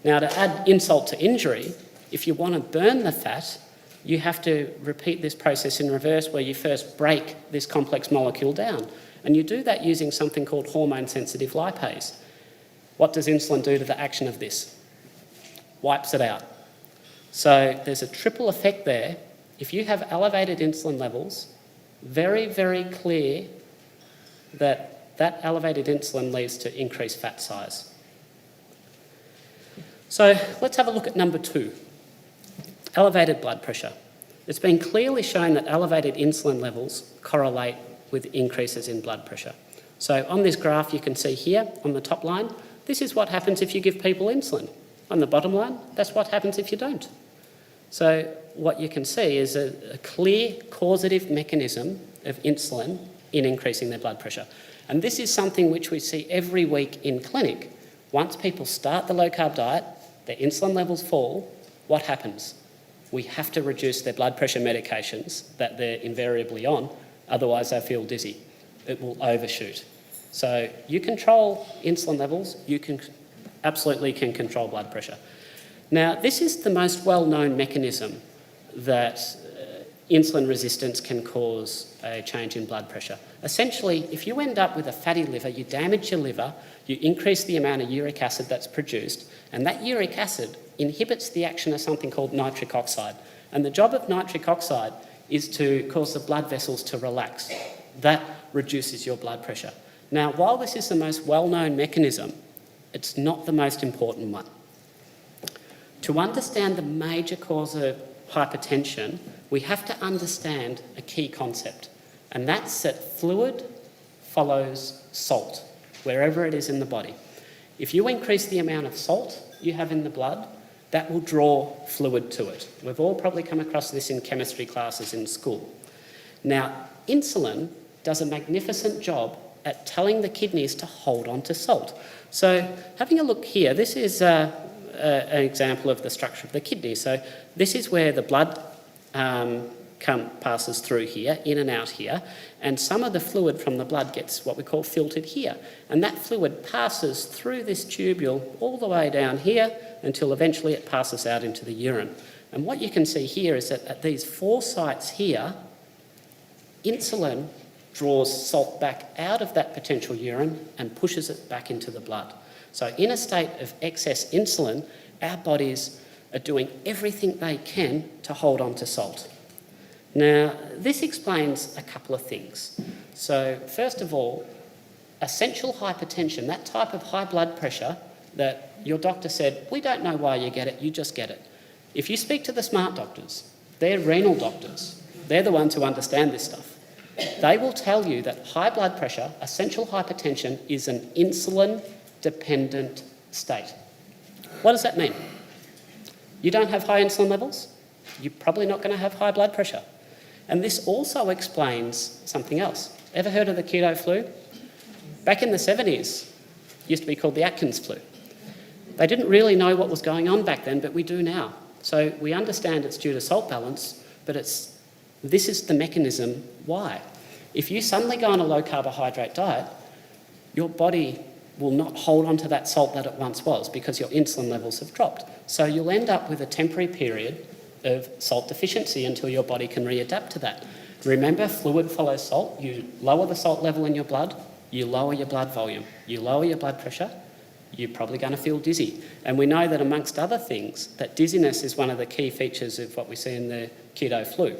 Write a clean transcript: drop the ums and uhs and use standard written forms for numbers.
Now, to add insult to injury, if you want to burn the fat, you have to repeat this process in reverse where you first break this complex molecule down. And you do that using something called hormone-sensitive lipase. What does insulin do to the action of this? Wipes it out. So there's a triple effect there. If you have elevated insulin levels, very, very clear that that elevated insulin leads to increased fat size. So let's have a look at number 2, elevated blood pressure. It's been clearly shown that elevated insulin levels correlate with increases in blood pressure. So on this graph you can see here on the top line, this is what happens if you give people insulin. On the bottom line, that's what happens if you don't. So what you can see is a clear causative mechanism of insulin in increasing their blood pressure. And this is something which we see every week in clinic. Once people start the low-carb diet, their insulin levels fall, what happens? We have to reduce their blood pressure medications that they're invariably on, otherwise they feel dizzy. It will overshoot. So you control insulin levels, you absolutely can control blood pressure. Now, this is the most well-known mechanism that insulin resistance can cause a change in blood pressure. Essentially, if you end up with a fatty liver, you damage your liver, you increase the amount of uric acid that's produced, and that uric acid inhibits the action of something called nitric oxide. And the job of nitric oxide is to cause the blood vessels to relax. That reduces your blood pressure. Now, while this is the most well-known mechanism, it's not the most important one. To understand the major cause of hypertension, we have to understand a key concept, and that's that fluid follows salt, wherever it is in the body. If you increase the amount of salt you have in the blood, that will draw fluid to it. We've all probably come across this in chemistry classes in school. Now, insulin does a magnificent job at telling the kidneys to hold on to salt. So having a look here, this is an example of the structure of the kidney. So this is where the blood passes through here, in and out here, and some of the fluid from the blood gets what we call filtered here. And that fluid passes through this tubule all the way down here until eventually it passes out into the urine. And what you can see here is that at these 4 sites here, insulin draws salt back out of that potential urine and pushes it back into the blood. So in a state of excess insulin, our bodies are doing everything they can to hold on to salt. Now, this explains a couple of things. So first of all, essential hypertension, that type of high blood pressure that your doctor said, we don't know why you get it, you just get it. If you speak to the smart doctors, they're renal doctors, they're the ones who understand this stuff. They will tell you that high blood pressure, essential hypertension, is an insulin-dependent state. What does that mean? You don't have high insulin levels, you're probably not going to have high blood pressure. And this also explains something else. Ever heard of the keto flu? Back in the 70s, it used to be called the Atkins flu. They didn't really know what was going on back then, but we do now. So we understand it's due to salt balance, but this is the mechanism why. If you suddenly go on a low carbohydrate diet, your body will not hold on to that salt that it once was because your insulin levels have dropped. So you'll end up with a temporary period of salt deficiency until your body can readapt to that. Remember, fluid follows salt. You lower the salt level in your blood, you lower your blood volume. You lower your blood pressure, you're probably going to feel dizzy. And we know that amongst other things, that dizziness is one of the key features of what we see in the keto flu.